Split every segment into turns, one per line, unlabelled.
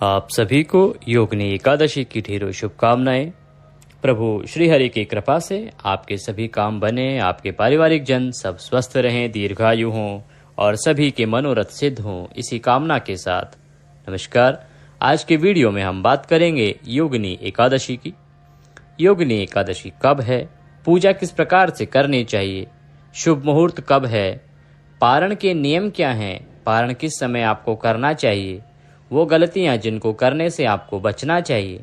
आप सभी को योगिनी एकादशी की ढेरों शुभकामनाएं। प्रभु श्री हरि की कृपा से आपके सभी काम बने, आपके पारिवारिक जन सब स्वस्थ रहें, दीर्घायु हों और सभी के मनोरथ सिद्ध हों, इसी कामना के साथ नमस्कार। आज के वीडियो में हम बात करेंगे योगिनी एकादशी की। योगिनी एकादशी कब है, पूजा किस प्रकार से करनी चाहिए, शुभ मुहूर्त कब है, पारण के नियम क्या हैं, पारण किस समय आपको करना चाहिए, वो गलतियां जिनको करने से आपको बचना चाहिए,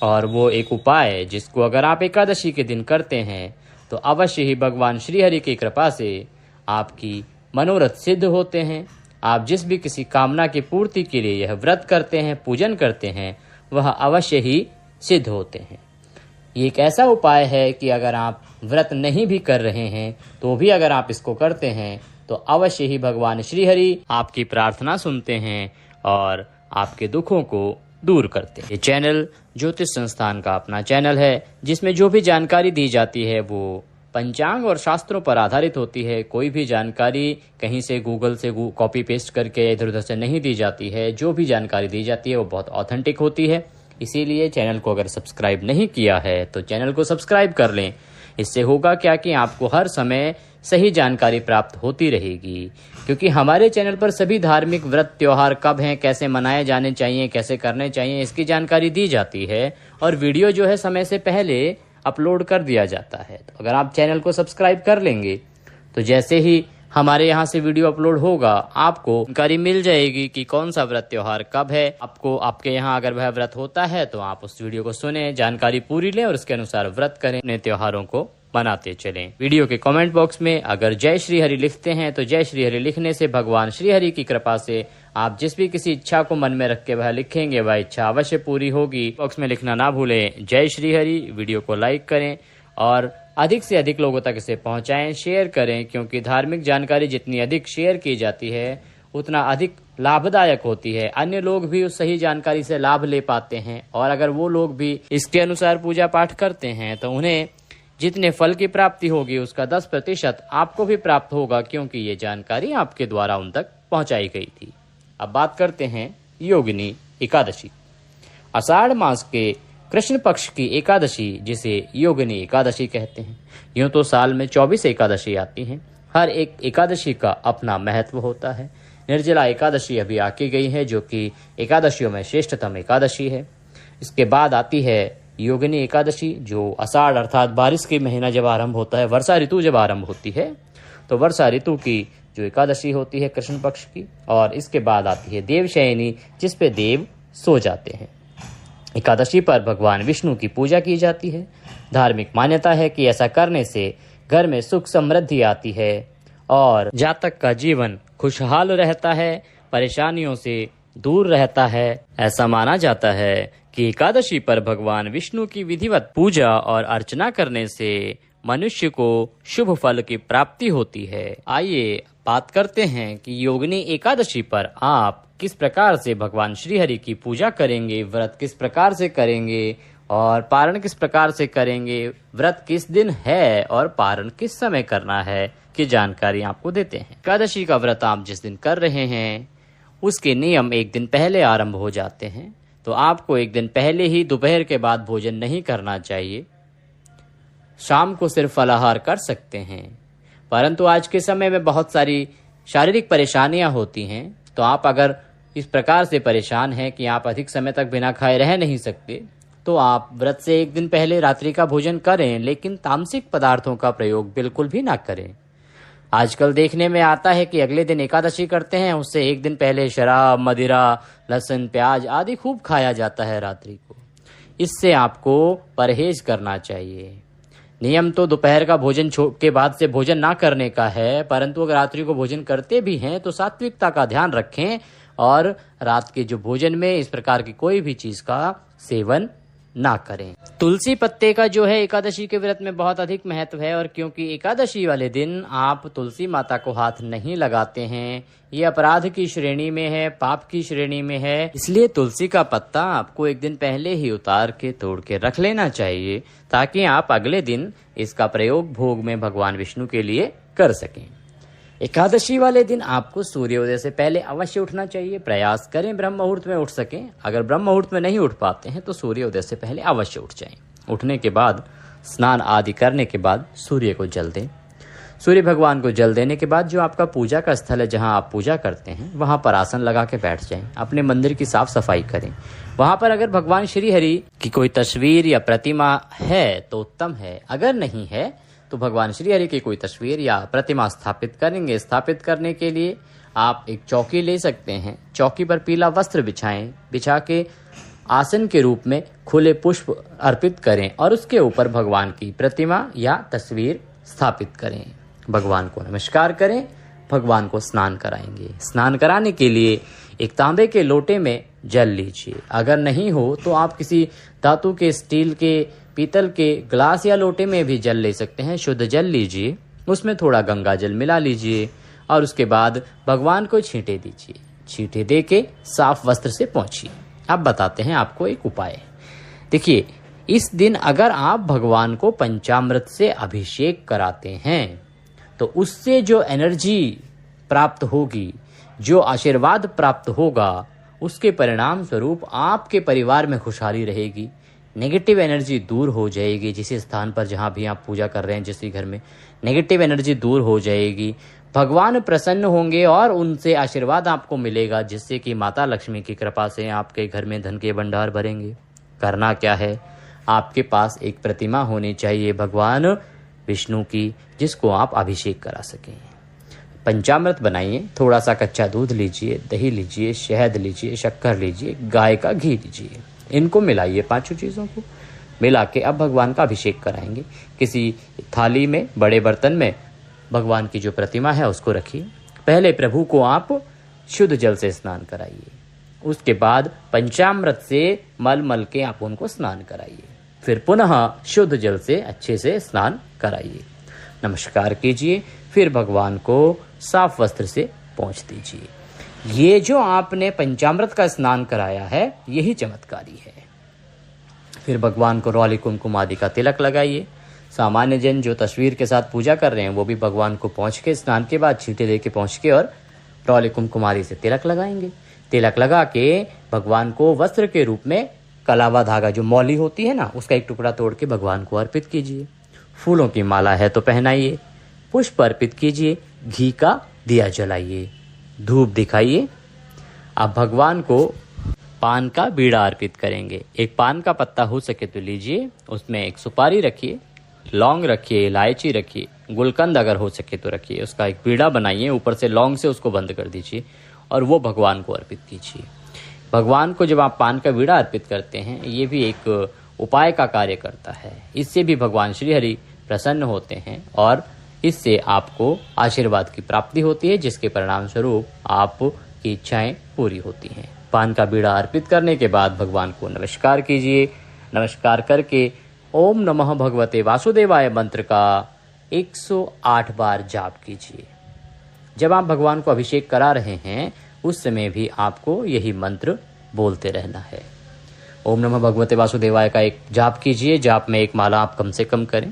और वो एक उपाय जिसको अगर आप एकादशी के दिन करते हैं तो अवश्य ही भगवान श्री हरि की कृपा से आपकी मनोरथ सिद्ध होते हैं। आप जिस भी किसी कामना की पूर्ति के लिए यह व्रत करते हैं, पूजन करते हैं, वह अवश्य ही सिद्ध होते हैं। ये एक ऐसा उपाय है कि अगर आप व्रत नहीं भी कर रहे हैं तो भी अगर आप इसको करते हैं तो अवश्य ही भगवान श्री हरि आपकी प्रार्थना सुनते हैं और आपके दुखों को दूर करते हैं। ये चैनल ज्योतिष संस्थान का अपना चैनल है, जिसमें जो भी जानकारी दी जाती है वो पंचांग और शास्त्रों पर आधारित होती है। कोई भी जानकारी कहीं से गूगल से कॉपी पेस्ट करके इधर उधर से नहीं दी जाती है। जो भी जानकारी दी जाती है वो बहुत ऑथेंटिक होती है। इसीलिए चैनल को अगर सब्सक्राइब नहीं किया है तो चैनल को सब्सक्राइब कर लें। इससे होगा क्या कि आपको हर समय सही जानकारी प्राप्त होती रहेगी, क्योंकि हमारे चैनल पर सभी धार्मिक व्रत त्योहार कब हैं, कैसे मनाए जाने चाहिए, कैसे करने चाहिए, इसकी जानकारी दी जाती है और वीडियो जो है समय से पहले अपलोड कर दिया जाता है। तो अगर आप चैनल को सब्सक्राइब कर लेंगे तो जैसे ही हमारे यहाँ से वीडियो अपलोड होगा आपको जानकारी मिल जाएगी कि कौन सा व्रत त्योहार कब है। आपको आपके यहाँ अगर वह व्रत होता है तो आप उस वीडियो को सुने, जानकारी पूरी लें और उसके अनुसार व्रत करें, अपने त्योहारों को बनाते चलें। वीडियो के कमेंट बॉक्स में अगर जय श्री हरि लिखते हैं तो जय श्री हरि लिखने से भगवान श्री हरि की कृपा से आप जिस भी किसी इच्छा को मन में रख के वह लिखेंगे वह इच्छा अवश्य पूरी होगी। बॉक्स में लिखना ना भूलें जय श्री हरि। वीडियो को लाइक करें और अधिक से अधिक लोगों तक इसे पहुंचाएं, शेयर करें, क्योंकि धार्मिक जानकारी जितनी अधिक शेयर की जाती है उतना अधिक लाभदायक होती है। अन्य लोग भी उस सही जानकारी से लाभ ले पाते हैं और अगर वो लोग भी इसके अनुसार पूजा पाठ करते हैं तो उन्हें जितने फल की प्राप्ति होगी उसका 10% आपको भी प्राप्त होगा, क्योंकि ये जानकारी आपके द्वारा उन तक पहुंचाई गई थी। अब बात करते हैं योगिनी एकादशी। आषाढ़ मास के कृष्ण पक्ष की एकादशी जिसे योगिनी एकादशी कहते हैं। यूं तो साल में 24 एकादशी आती हैं। हर एक एकादशी का अपना महत्व होता है। निर्जला एकादशी अभी आकी गई है जो कि एकादशियों में श्रेष्ठतम एकादशी है। इसके बाद आती है योगिनी एकादशी जो आषाढ़ अर्थात बारिश के महीना जब आरंभ होता है, वर्षा ऋतु जब आरंभ होती है तो वर्षा ऋतु की जो एकादशी होती है कृष्ण पक्ष की। और इसके बाद आती है देवशयनी जिस पे देव सो जाते हैं। एकादशी पर भगवान विष्णु की पूजा की जाती है। धार्मिक मान्यता है कि ऐसा करने से घर में सुख समृद्धि आती है और जातक का जीवन खुशहाल रहता है, परेशानियों से दूर रहता है। ऐसा माना जाता है कि एकादशी पर भगवान विष्णु की विधिवत पूजा और अर्चना करने से मनुष्य को शुभ फल की प्राप्ति होती है। आइए बात करते हैं कि योगिनी एकादशी पर आप किस प्रकार से भगवान श्री हरि की पूजा करेंगे, व्रत किस प्रकार से करेंगे और पारण किस प्रकार से करेंगे, व्रत किस दिन है और पारण किस समय करना है की जानकारी आपको देते हैं। एकादशी का व्रत आप जिस दिन कर रहे हैं उसके नियम एक दिन पहले आरंभ हो जाते हैं, तो आपको एक दिन पहले ही दोपहर के बाद भोजन नहीं करना चाहिए। शाम को सिर्फ फलाहार कर सकते हैं, परंतु आज के समय में बहुत सारी शारीरिक परेशानियां होती हैं, तो आप अगर इस प्रकार से परेशान हैं कि आप अधिक समय तक बिना खाए रह नहीं सकते तो आप व्रत से एक दिन पहले रात्रि का भोजन करें, लेकिन तामसिक पदार्थों का प्रयोग बिल्कुल भी ना करें। आजकल देखने में आता है कि अगले दिन एकादशी करते हैं, उससे एक दिन पहले शराब, मदिरा, लहसुन, प्याज आदि खूब खाया जाता है रात्रि को। इससे आपको परहेज करना चाहिए। नियम तो दोपहर का भोजन के बाद से भोजन ना करने का है, परंतु अगर रात्रि को भोजन करते भी हैं तो सात्विकता का ध्यान रखें और रात के जो भोजन में इस प्रकार की कोई भी चीज का सेवन ना करें। तुलसी पत्ते का जो है एकादशी के व्रत में बहुत अधिक महत्व है, और क्योंकि एकादशी वाले दिन आप तुलसी माता को हाथ नहीं लगाते हैं, ये अपराध की श्रेणी में है, पाप की श्रेणी में है, इसलिए तुलसी का पत्ता आपको एक दिन पहले ही उतार के तोड़ के रख लेना चाहिए ताकि आप अगले दिन इसका प्रयोग भोग में भगवान विष्णु के लिए कर सकें। एकादशी वाले दिन आपको सूर्योदय से पहले अवश्य उठना चाहिए। प्रयास करें ब्रह्म मुहूर्त में उठ सकें। अगर ब्रह्म मुहूर्त में नहीं उठ पाते हैं तो सूर्योदय से पहले अवश्य उठ जाएं। उठने के बाद स्नान आदि करने के बाद सूर्य को जल दें। सूर्य भगवान को जल देने के बाद जो आपका पूजा का स्थल है, जहां आप पूजा करते हैं, वहां पर आसन लगा के बैठ जाएं। अपने मंदिर की साफ सफाई करें। वहां पर अगर भगवान श्री हरि की कोई तस्वीर या प्रतिमा है तो उत्तम है, अगर नहीं है तो भगवान श्री हरि की कोई तस्वीर या प्रतिमा स्थापित करेंगे। स्थापित करने के लिए आप एक चौकी ले सकते हैं। चौकी पर पीला वस्त्र बिछाएं। बिछा के आसन के रूप में खुले पुष्प अर्पित करें और उसके ऊपर भगवान की प्रतिमा या तस्वीर स्थापित करें। भगवान को नमस्कार करें। भगवान को स्नान कराएंगे। स्नान कराने के लिए एक तांबे के लोटे में जल लीजिए। अगर नहीं हो तो आप किसी धातु के, स्टील के, पीतल के ग्लास या लोटे में भी जल ले सकते हैं। शुद्ध जल लीजिए, उसमें थोड़ा गंगा जल मिला लीजिए और उसके बाद भगवान को छींटे दीजिए। छींटे दे के साफ वस्त्र से पोंछिए। अब बताते हैं आपको एक उपाय। देखिए, इस दिन अगर आप भगवान को पंचामृत से अभिषेक कराते हैं तो उससे जो एनर्जी प्राप्त होगी, जो आशीर्वाद प्राप्त होगा, उसके परिणाम स्वरूप आपके परिवार में खुशहाली रहेगी। नेगेटिव एनर्जी दूर हो जाएगी। जिस स्थान पर जहां भी आप पूजा कर रहे हैं, जिस घर में, नेगेटिव एनर्जी दूर हो जाएगी। भगवान प्रसन्न होंगे और उनसे आशीर्वाद आपको मिलेगा, जिससे कि माता लक्ष्मी की कृपा से आपके घर में धन के भंडार भरेंगे। करना क्या है, आपके पास एक प्रतिमा होनी चाहिए भगवान विष्णु की, जिसको आप अभिषेक करा सकें। पंचामृत बनाइए। थोड़ा सा कच्चा दूध लीजिए, दही लीजिए, शहद लीजिए, शक्कर लीजिए, गाय का घी लीजिए। इनको मिलाइए, पांचों चीज़ों को मिला के अब भगवान का अभिषेक कराएंगे। किसी थाली में, बड़े बर्तन में भगवान की जो प्रतिमा है उसको रखिए। पहले प्रभु को आप शुद्ध जल से स्नान कराइए। उसके बाद पंचामृत से मल मल के आप उनको स्नान कराइए। फिर पुनः शुद्ध जल से अच्छे से स्नान कराइए। नमस्कार कीजिए। फिर भगवान को साफ वस्त्र से पोंछ दीजिए। ये जो आपने पंचामृत का स्नान कराया है, यही चमत्कारी है। फिर भगवान को रौली कुमकुम आदि का तिलक लगाइए। सामान्य जन जो तस्वीर के साथ पूजा कर रहे हैं वो भी भगवान को पोंछ के, स्नान के बाद छींटे दे के पोंछ के और रौली कुमकुम आदि से तिलक लगाएंगे। तिलक लगा के भगवान को वस्त्र के रूप में कलावा धागा, जो मौली होती है ना, उसका एक टुकड़ा तोड़ के भगवान को अर्पित कीजिए। फूलों की माला है तो पहनाइए। पुष्प अर्पित कीजिए। घी का दिया जलाइए। धूप दिखाइए। आप भगवान को पान का बीड़ा अर्पित करेंगे। एक पान का पत्ता हो सके तो लीजिए, उसमें एक सुपारी रखिए, लौंग रखिए, इलायची रखिए, गुलकंद अगर हो सके तो रखिए। उसका एक बीड़ा बनाइए, ऊपर से लौंग से उसको बंद कर दीजिए और वो भगवान को अर्पित कीजिए। भगवान को जब आप पान का बीड़ा अर्पित करते हैं, ये भी एक उपाय का कार्य करता है। इससे भी भगवान श्री हरि प्रसन्न होते हैं और इससे आपको आशीर्वाद की प्राप्ति होती है, जिसके परिणाम स्वरूप आपकी इच्छाएं पूरी होती हैं। पान का बीड़ा अर्पित करने के बाद भगवान को नमस्कार कीजिए। नमस्कार करके ओम नमः भगवते वासुदेवाय मंत्र का 108 बार जाप कीजिए। जब आप भगवान को अभिषेक करा रहे हैं उस समय भी आपको यही मंत्र बोलते रहना है। ओम नमः भगवते वासुदेवाय का एक जाप कीजिए। जाप में एक माला आप कम से कम करें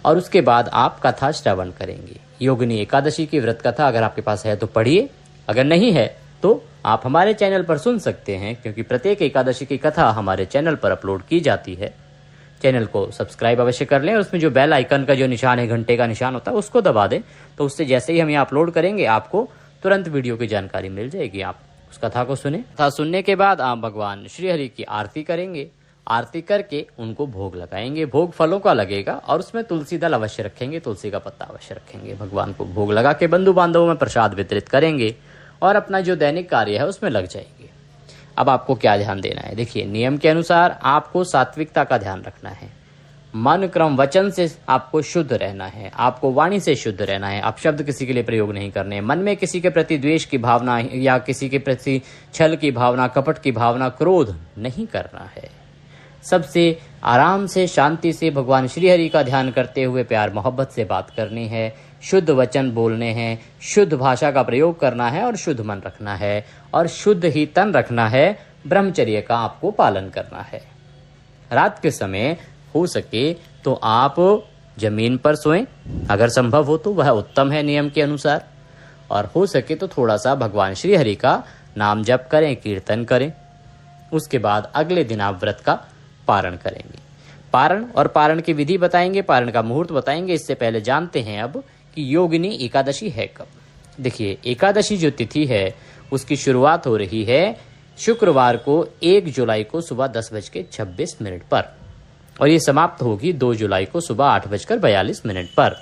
और उसके बाद आप कथा श्रवण करेंगे। योगिनी एकादशी की व्रत कथा अगर आपके पास है तो पढ़िए, अगर नहीं है तो आप हमारे चैनल पर सुन सकते हैं, क्योंकि प्रत्येक एकादशी की कथा हमारे चैनल पर अपलोड की जाती है। चैनल को सब्सक्राइब अवश्य कर लें और उसमें जो बेल आइकन का जो निशान है, घंटे का निशान होता है, उसको दबा दें। तो उससे जैसे ही हम यहाँ अपलोड करेंगे आपको तुरंत वीडियो की जानकारी मिल जाएगी। आप उस कथा को सुने। कथा सुनने के बाद आप भगवान श्री हरि की आरती करेंगे। आरती करके उनको भोग लगाएंगे। भोग फलों का लगेगा और उसमें तुलसी दल अवश्य रखेंगे, तुलसी का पत्ता अवश्य रखेंगे। भगवान को भोग लगा के बंधु बांधवों में प्रसाद वितरित करेंगे और अपना जो दैनिक कार्य है उसमें लग जाएंगे। अब आपको क्या ध्यान देना है, देखिए, नियम के अनुसार आपको सात्विकता का ध्यान रखना है। मन क्रम वचन से आपको शुद्ध रहना है। आपको वाणी से शुद्ध रहना है। आप शब्द किसी के लिए प्रयोग नहीं करने। मन में किसी के प्रति द्वेष की भावना या किसी के प्रति छल की भावना, कपट की भावना, क्रोध नहीं करना है। सबसे आराम से, शांति से भगवान श्री हरि का ध्यान करते हुए प्यार मोहब्बत से बात करनी है। शुद्ध वचन बोलने हैं, शुद्ध भाषा का प्रयोग करना है और शुद्ध मन रखना है और शुद्ध ही तन रखना है। ब्रह्मचर्य का आपको पालन करना है। रात के समय हो सके तो आप जमीन पर सोएं, अगर संभव हो तो वह उत्तम है नियम के अनुसार। और हो सके तो थोड़ा सा भगवान श्री हरि का नाम जप करें, कीर्तन करें। उसके बाद अगले दिन आप व्रत का पारण करेंगे। पारण और पारण की विधि बताएंगे, पारण का मुहूर्त बताएंगे। इससे पहले जानते हैं अब कि योगिनी एकादशी है कब। देखिए, एकादशी जो तिथि है उसकी शुरुआत हो रही है शुक्रवार को 1 जुलाई को सुबह 10:26 पर और ये समाप्त होगी 2 जुलाई को सुबह 8:42 पर।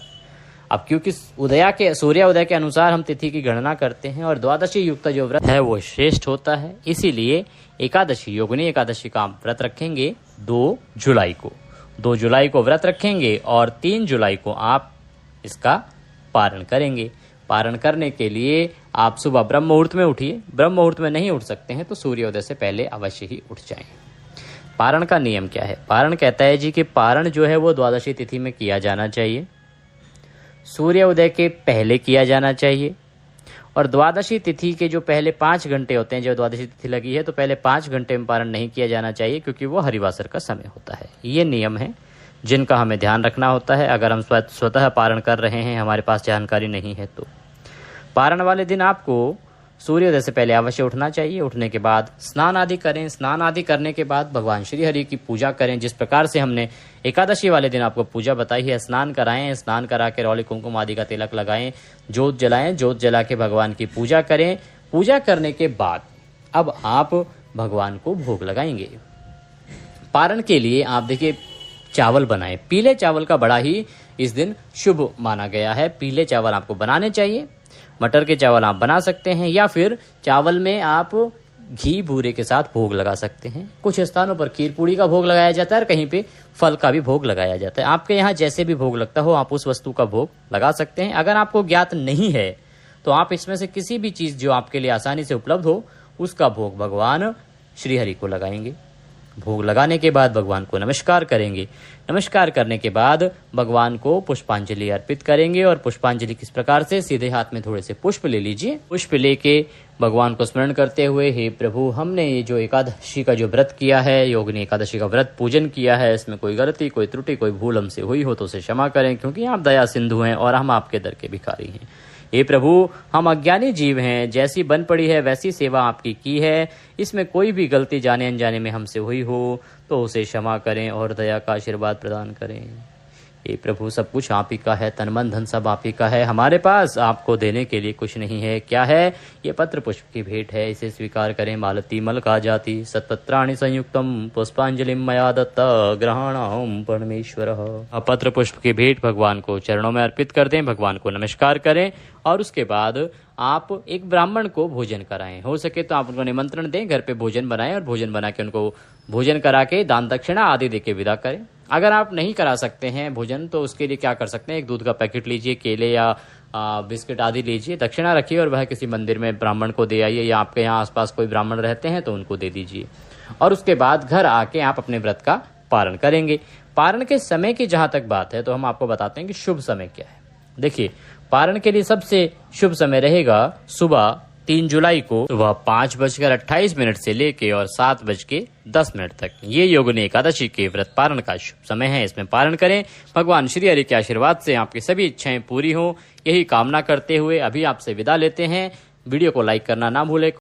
अब क्योंकि सूर्योदय के अनुसार हम तिथि की गणना करते हैं और द्वादशी युक्त जो व्रत है वो श्रेष्ठ होता है, इसीलिए एकादशी योगिनी एकादशी का व्रत रखेंगे 2 जुलाई को। 2 जुलाई को व्रत रखेंगे और 3 जुलाई को आप इसका पारण करेंगे। पारण करने के लिए आप सुबह ब्रह्म मुहूर्त में उठिए। ब्रह्म मुहूर्त में नहीं उठ सकते हैं तो सूर्योदय से पहले अवश्य ही उठ जाएं। पारण का नियम क्या है? पारण कहता है जी कि पारण जो है वो द्वादशी तिथि में किया जाना चाहिए, सूर्योदय के पहले किया जाना चाहिए और द्वादशी तिथि के जो पहले 5 घंटे होते हैं, जो द्वादशी तिथि लगी है तो पहले 5 घंटे में पारण नहीं किया जाना चाहिए क्योंकि वो हरिवासर का समय होता है। ये नियम है जिनका हमें ध्यान रखना होता है अगर हम स्वतः पारण कर रहे हैं, हमारे पास जानकारी नहीं है तो। पारण वाले दिन आपको सूर्योदय से पहले अवश्य उठना चाहिए। उठने के बाद स्नान आदि करें। स्नान आदि करने के बाद भगवान श्री हरि की पूजा करें। जिस प्रकार से हमने एकादशी वाले दिन आपको पूजा बताई है, स्नान कराएं, स्नान करा के रौली कुमकुम आदि का तिलक लगाएं, जोत जलाएं, जोत जला के भगवान की पूजा करें। पूजा करने के बाद अब आप भगवान को भोग लगाएंगे। पारण के लिए आप देखिए चावल बनाएं। पीले चावल का बड़ा ही इस दिन शुभ माना गया है। पीले चावल आपको बनाने चाहिए। मटर के चावल आप बना सकते हैं या फिर चावल में आप घी बूरे के साथ भोग लगा सकते हैं। कुछ स्थानों पर खीर पूड़ी का भोग लगाया जाता है और कहीं पे फल का भी भोग लगाया जाता है। आपके यहाँ जैसे भी भोग लगता हो आप उस वस्तु का भोग लगा सकते हैं। अगर आपको ज्ञात नहीं है तो आप इसमें से किसी भी चीज जो आपके लिए आसानी से उपलब्ध हो उसका भोग भगवान श्री हरि को लगाएंगे। भोग लगाने के बाद भगवान को नमस्कार करेंगे। नमस्कार करने के बाद भगवान को पुष्पांजलि अर्पित करेंगे और पुष्पांजलि किस प्रकार से? सीधे हाथ में थोड़े से पुष्प ले लीजिए। पुष्प लेके भगवान को स्मरण करते हुए, हे प्रभु, हमने ये जो एकादशी का जो व्रत किया है, योगिनी एकादशी का व्रत पूजन किया है, इसमें कोई गलती, कोई त्रुटि, कोई भूल हमसे हुई हो तो उसे क्षमा करें क्योंकि आप दया सिंधु हैं और हम आपके दर के भिखारी हैं। हे प्रभु, हम अज्ञानी जीव हैं, जैसी बन पड़ी है वैसी सेवा आपकी की है। इसमें कोई भी गलती जाने अनजाने में हमसे हुई हो तो उसे क्षमा करें और दया का आशीर्वाद प्रदान करें। हे प्रभु, सब कुछ आप ही का है, तन मन धन सब आप ही का है, हमारे पास आपको देने के लिए कुछ नहीं है। क्या है? ये पत्र पुष्प की भेंट है, इसे स्वीकार करें। मालती मलका जाति सत्पत्राणि संयुक्तम पुष्पांजलिम मया दत्ता ग्रहणाम परमेश्वर। पत्र पुष्प की भेंट भगवान को चरणों में अर्पित कर दें, भगवान को नमस्कार करें और उसके बाद आप एक ब्राह्मण को भोजन कराएं। हो सके तो आप उनको निमंत्रण दें, घर पे भोजन बनाएं और भोजन बना के उनको भोजन करा के दान दक्षिणा आदि देके विदा करें। अगर आप नहीं करा सकते हैं भोजन तो उसके लिए क्या कर सकते हैं? एक दूध का पैकेट लीजिए, केले या बिस्किट आदि लीजिए, दक्षिणा रखिए और वह किसी मंदिर में ब्राह्मण को दे आइए या आपके यहाँ आसपास कोई ब्राह्मण रहते हैं तो उनको दे दीजिए और उसके बाद घर आके आप अपने व्रत का पारण करेंगे। पारण के समय की जहां तक बात है तो हम आपको बताते हैं कि शुभ समय क्या है। देखिए, पारण के लिए सबसे शुभ समय रहेगा सुबह 3 जुलाई को सुबह 5:28 से लेके और 7:10 तक। ये योगिनी एकादशी के व्रत पारण का शुभ समय है। इसमें पारण करें। भगवान श्री हरि के आशीर्वाद से आपकी सभी इच्छाएं पूरी हो, यही कामना करते हुए अभी आपसे विदा लेते हैं। वीडियो को लाइक करना ना भूलें।